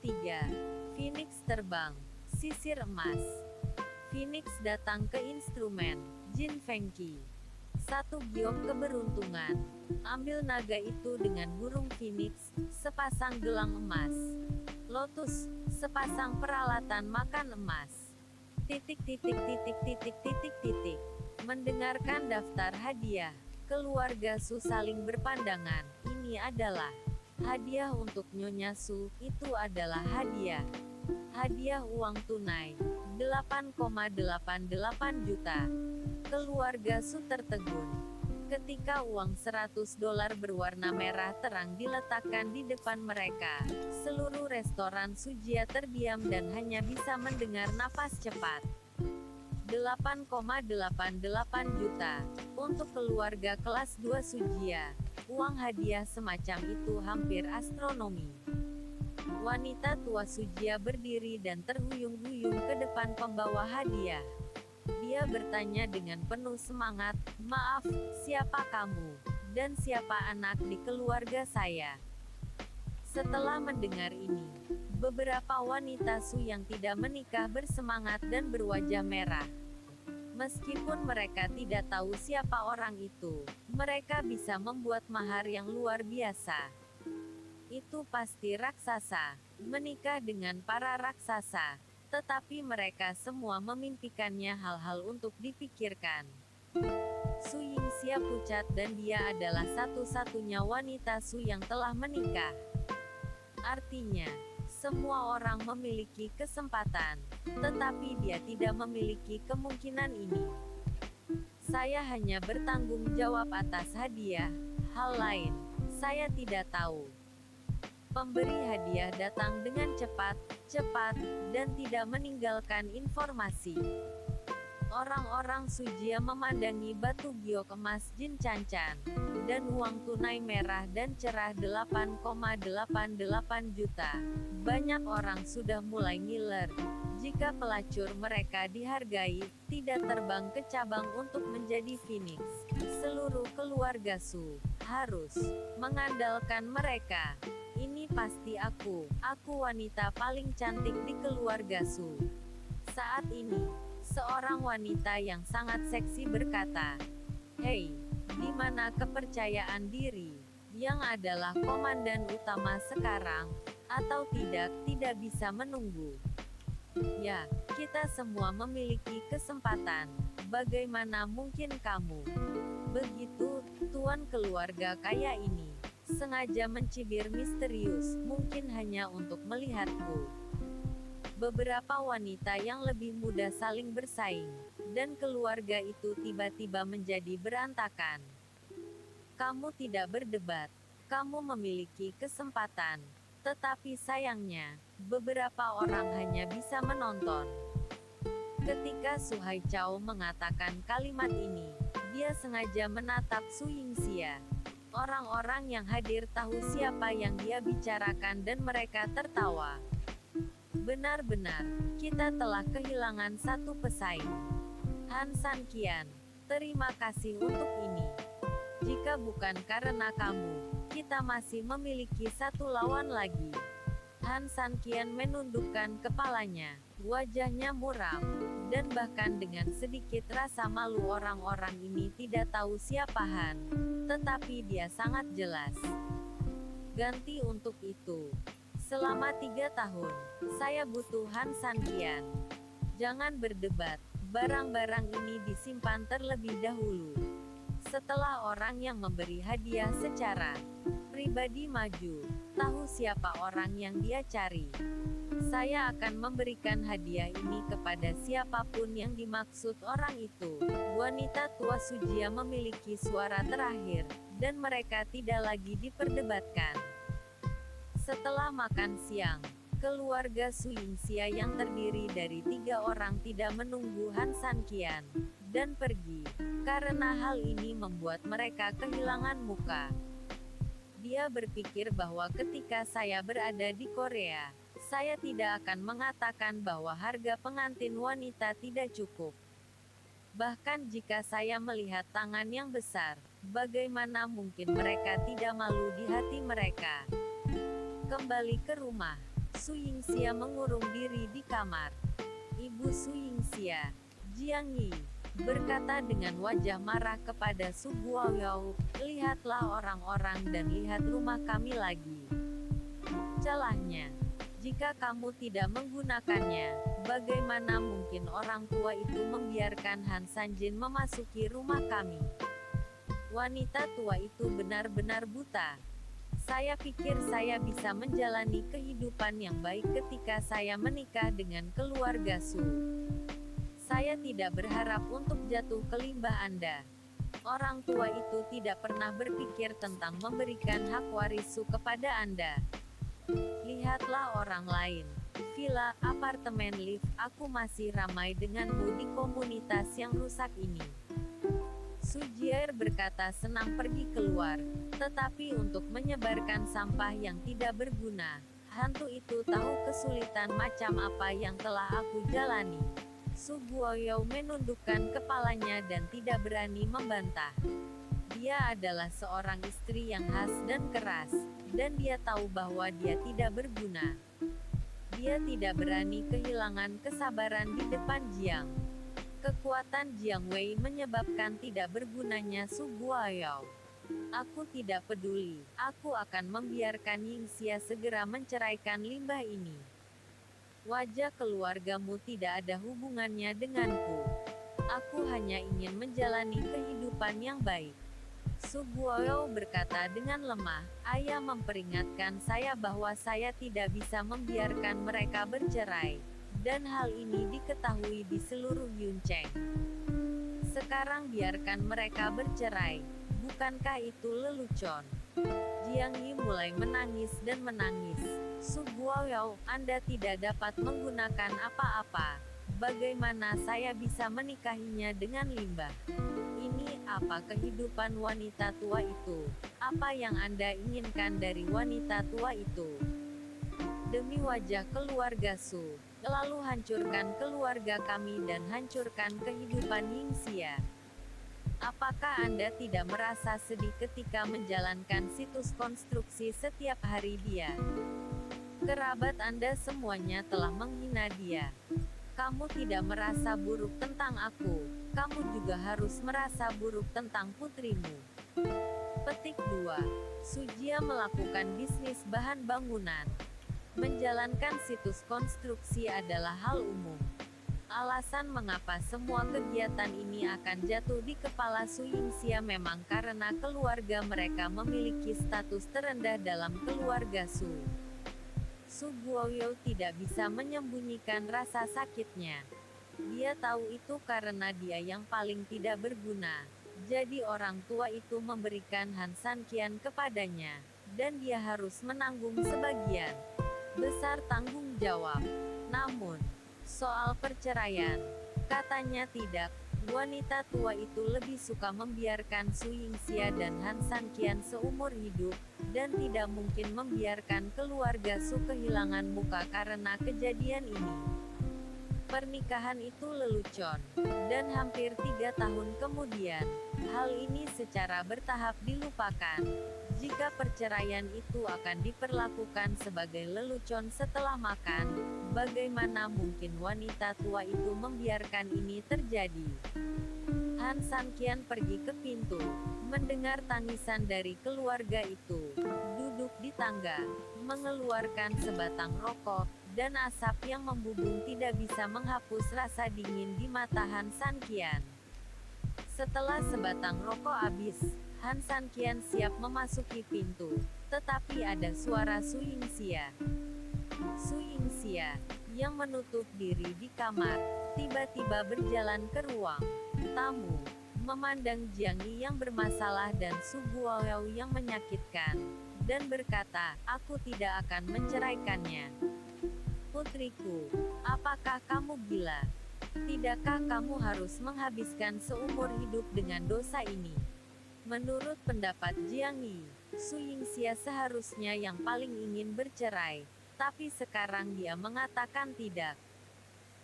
3. Phoenix terbang. Sisir emas. Phoenix datang ke instrumen. Jin Fengqi. 1 giok keberuntungan. Ambil naga itu dengan burung phoenix, sepasang gelang emas. Lotus, sepasang peralatan makan emas. Titik titik titik titik titik titik. Mendengarkan daftar hadiah. Keluarga Su saling berpandangan. Ini adalah hadiah untuk Nyonya Su, itu adalah hadiah. Hadiah uang tunai 8,88 juta. Keluarga Su tertegun ketika uang $100 berwarna merah terang diletakkan di depan mereka. Seluruh restoran Sujia terdiam dan hanya bisa mendengar napas cepat. 8,88 juta. Untuk keluarga kelas 2 Sujia, uang hadiah semacam itu hampir astronomi. Wanita tua Sujia berdiri dan terhuyung-huyung ke depan pembawa hadiah. Dia bertanya dengan penuh semangat, "Maaf, siapa kamu? Dan siapa anak di keluarga saya?" Setelah mendengar ini, beberapa wanita Su yang tidak menikah bersemangat dan berwajah merah. Meskipun mereka tidak tahu siapa orang itu, mereka bisa membuat mahar yang luar biasa. Itu pasti raksasa. Menikah dengan para raksasa. Tetapi mereka semua memimpikannya hal-hal untuk dipikirkan. Su Yingxia pucat dan dia adalah satu-satunya wanita Su yang telah menikah. Artinya, semua orang memiliki kesempatan, tetapi dia tidak memiliki kemungkinan ini. Saya hanya bertanggung jawab atas hadiah, hal lain, saya tidak tahu. Pemberi hadiah datang dengan cepat, dan tidak meninggalkan informasi. Orang-orang Sujia memandangi batu giok emas Jin Cancan, dan uang tunai merah dan cerah 8,88 juta. Banyak orang sudah mulai ngiler. Jika pelacur mereka dihargai, tidak terbang ke cabang untuk menjadi Phoenix. Seluruh keluarga Su harus mengandalkan mereka. Ini pasti aku wanita paling cantik di keluarga Su. Saat ini, seorang wanita yang sangat seksi berkata, "Hei, di mana kepercayaan diri, yang adalah komandan utama sekarang, atau tidak bisa menunggu. Ya, kita semua memiliki kesempatan, bagaimana mungkin kamu?" Begitu, tuan keluarga kaya ini sengaja mencibir misterius, mungkin hanya untuk melihatku. Beberapa wanita yang lebih muda saling bersaing, dan keluarga itu tiba-tiba menjadi berantakan. Kamu tidak berdebat, kamu memiliki kesempatan. Tetapi sayangnya, beberapa orang hanya bisa menonton. Ketika Su Haichao mengatakan kalimat ini, dia sengaja menatap Su Yingxia. Orang-orang yang hadir tahu siapa yang dia bicarakan dan mereka tertawa. Benar-benar, kita telah kehilangan satu pesaing. Han Sanqian, terima kasih untuk ini. Jika bukan karena kamu, kita masih memiliki satu lawan lagi. Han Sanqian menundukkan kepalanya, wajahnya muram, dan bahkan dengan sedikit rasa malu orang-orang ini tidak tahu siapa Han. Tetapi dia sangat jelas. Ganti untuk itu. Selama 3 tahun, saya butuh Han Sanqian. Jangan berdebat, barang-barang ini disimpan terlebih dahulu. Setelah orang yang memberi hadiah secara pribadi maju, tahu siapa orang yang dia cari. Saya akan memberikan hadiah ini kepada siapapun yang dimaksud orang itu. Wanita tua Sujia memiliki suara terakhir, dan mereka tidak lagi diperdebatkan. Setelah makan siang, keluarga Su Yingxia yang terdiri dari 3 orang tidak menunggu Han Sanqian, dan pergi, karena hal ini membuat mereka kehilangan muka. Dia berpikir bahwa ketika saya berada di Korea, saya tidak akan mengatakan bahwa harga pengantin wanita tidak cukup. Bahkan jika saya melihat tangan yang besar, bagaimana mungkin mereka tidak malu di hati mereka? Kembali ke rumah, Su Yingxia mengurung diri di kamar. Ibu Su Yingxia, Jiang Yi, berkata dengan wajah marah kepada Su Guoyou, lihatlah orang-orang dan lihat rumah kami lagi. Celahnya, jika kamu tidak menggunakannya, bagaimana mungkin orang tua itu membiarkan Han Sanjin memasuki rumah kami? Wanita tua itu benar-benar buta. Saya pikir saya bisa menjalani kehidupan yang baik ketika saya menikah dengan keluarga Su. Saya tidak berharap untuk jatuh ke limbah Anda. Orang tua itu tidak pernah berpikir tentang memberikan hak waris Su kepada Anda. Lihatlah orang lain. Villa, apartemen, lift, aku masih ramai denganmu di komunitas yang rusak ini. Su Jier berkata senang pergi keluar, tetapi untuk menyebarkan sampah yang tidak berguna. Hantu itu tahu kesulitan macam apa yang telah aku jalani. Su Guoyou menundukkan kepalanya dan tidak berani membantah. Dia adalah seorang istri yang khas dan keras, dan dia tahu bahwa dia tidak berguna. Dia tidak berani kehilangan kesabaran di depan Jiang. Kekuatan Jiang Wei menyebabkan tidak bergunanya Su Guoyou. Aku tidak peduli, aku akan membiarkan Yingxia segera menceraikan limbah ini. Wajah keluargamu tidak ada hubungannya denganku. Aku hanya ingin menjalani kehidupan yang baik. Su Guoyou berkata dengan lemah, ayah memperingatkan saya bahwa saya tidak bisa membiarkan mereka bercerai. Dan hal ini diketahui di seluruh Yuncheng. Sekarang biarkan mereka bercerai. Bukankah itu lelucon? Jiang Yi mulai menangis dan menangis. Su Guoyou, Anda tidak dapat menggunakan apa-apa. Bagaimana saya bisa menikahinya dengan limbah? Ini apa kehidupan wanita tua itu? Apa yang Anda inginkan dari wanita tua itu? Demi wajah keluarga Su, lalu hancurkan keluarga kami dan hancurkan kehidupan Yingxia. Apakah Anda tidak merasa sedih ketika menjalankan situs konstruksi setiap hari dia? Kerabat Anda semuanya telah menghina dia. Kamu tidak merasa buruk tentang aku, kamu juga harus merasa buruk tentang putrimu. Petik 2. Su Jia melakukan bisnis bahan bangunan. Menjalankan situs konstruksi adalah hal umum. Alasan mengapa semua kegiatan ini akan jatuh di kepala Su Yingxia memang karena keluarga mereka memiliki status terendah dalam keluarga Su. Su Guoyou tidak bisa menyembunyikan rasa sakitnya. Dia tahu itu karena dia yang paling tidak berguna. Jadi orang tua itu memberikan Han Sanqian kepadanya, dan dia harus menanggung sebagian besar tanggung jawab. Namun, soal perceraian, katanya tidak. Wanita tua itu lebih suka membiarkan Su Yingxia dan Han Sanqian seumur hidup, dan tidak mungkin membiarkan keluarga Su kehilangan muka karena kejadian ini. Pernikahan itu lelucon, dan hampir 3 tahun kemudian, hal ini secara bertahap dilupakan. Jika perceraian itu akan diperlakukan sebagai lelucon setelah makan, bagaimana mungkin wanita tua itu membiarkan ini terjadi? Han Sanqian pergi ke pintu, mendengar tangisan dari keluarga itu, duduk di tangga, mengeluarkan sebatang rokok, dan asap yang membubung tidak bisa menghapus rasa dingin di mata Han Sanqian. Setelah sebatang rokok habis, Han Sanqian siap memasuki pintu, tetapi ada suara Su Yingxia. Su Yingxia, yang menutup diri di kamar, tiba-tiba berjalan ke ruang tamu, memandang Jiang Yi yang bermasalah dan Su Guoyou yang menyakitkan, dan berkata, aku tidak akan menceraikannya. Putriku, apakah kamu gila? Tidakkah kamu harus menghabiskan seumur hidup dengan dosa ini? Menurut pendapat Jiang Yi, Su Yingxia seharusnya yang paling ingin bercerai, tapi sekarang dia mengatakan tidak.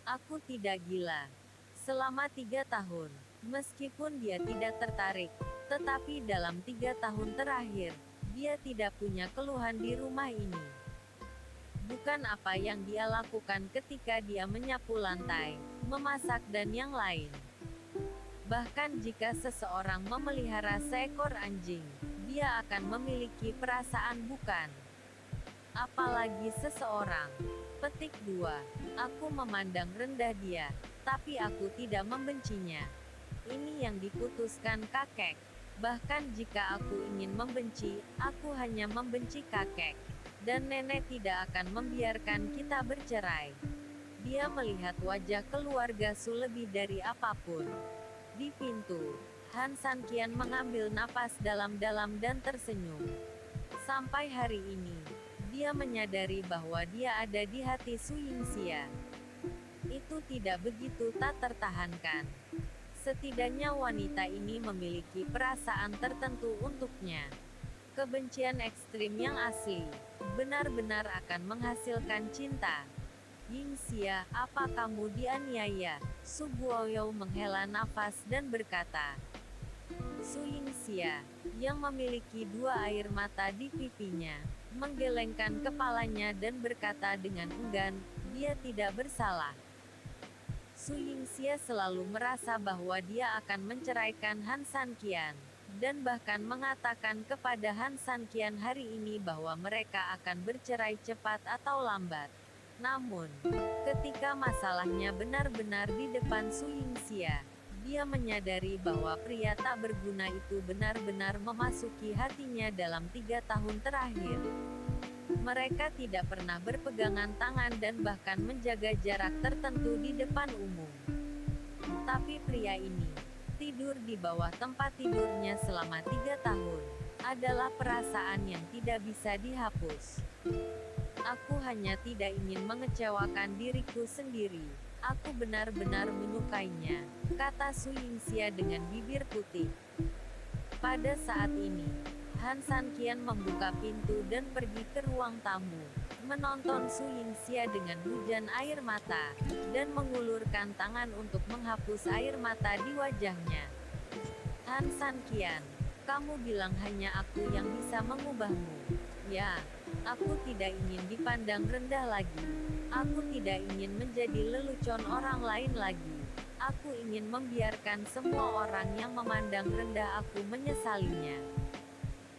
Aku tidak gila. Selama 3 tahun, meskipun dia tidak tertarik, tetapi dalam 3 tahun terakhir, dia tidak punya keluhan di rumah ini. bukan apa yang dia lakukan ketika dia menyapu lantai, memasak dan yang lain. Bahkan jika seseorang memelihara seekor anjing, dia akan memiliki perasaan bukan? Apalagi seseorang. Petik 2. Aku memandang rendah dia, tapi aku tidak membencinya. Ini yang diputuskan kakek. Bahkan jika aku ingin membenci, aku hanya membenci kakek. Dan nenek tidak akan membiarkan kita bercerai. Dia melihat wajah keluarga Su lebih dari apapun. Di pintu, Han Sanqian mengambil napas dalam-dalam dan tersenyum. Sampai hari ini, dia menyadari bahwa dia ada di hati Su Yingxia. Itu tidak begitu tak tertahankan. Setidaknya wanita ini memiliki perasaan tertentu untuknya. Kebencian ekstrim yang asli, benar-benar akan menghasilkan cinta. Yingxia, apa kamu dianiaya? Su Guoyou menghela nafas dan berkata. Su Yingxia, yang memiliki dua air mata di pipinya, menggelengkan kepalanya dan berkata dengan enggan, dia tidak bersalah. Su Yingxia selalu merasa bahwa dia akan menceraikan Han Sanqian, dan bahkan mengatakan kepada Han Sanqian hari ini bahwa mereka akan bercerai cepat atau lambat. Namun, ketika masalahnya benar-benar di depan Su Yingxia, dia menyadari bahwa pria tak berguna itu benar-benar memasuki hatinya dalam 3 tahun terakhir. Mereka tidak pernah berpegangan tangan dan bahkan menjaga jarak tertentu di depan umum. Tapi pria ini, tidur di bawah tempat tidurnya selama 3 tahun, adalah perasaan yang tidak bisa dihapus. Aku hanya tidak ingin mengecewakan diriku sendiri. Aku benar-benar menyukainya, kata Su Yingxia dengan bibir putih. Pada saat ini, Han Sanqian membuka pintu dan pergi ke ruang tamu, menonton Su Yingxia dengan hujan air mata, dan mengulurkan tangan untuk menghapus air mata di wajahnya. Han Sanqian, kamu bilang hanya aku yang bisa mengubahmu. Ya, aku tidak ingin dipandang rendah lagi. Aku tidak ingin menjadi lelucon orang lain lagi. Aku ingin membiarkan semua orang yang memandang rendah aku menyesalinya.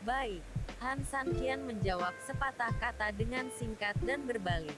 Baik, Han Sanqian menjawab sepatah kata dengan singkat dan berbalik.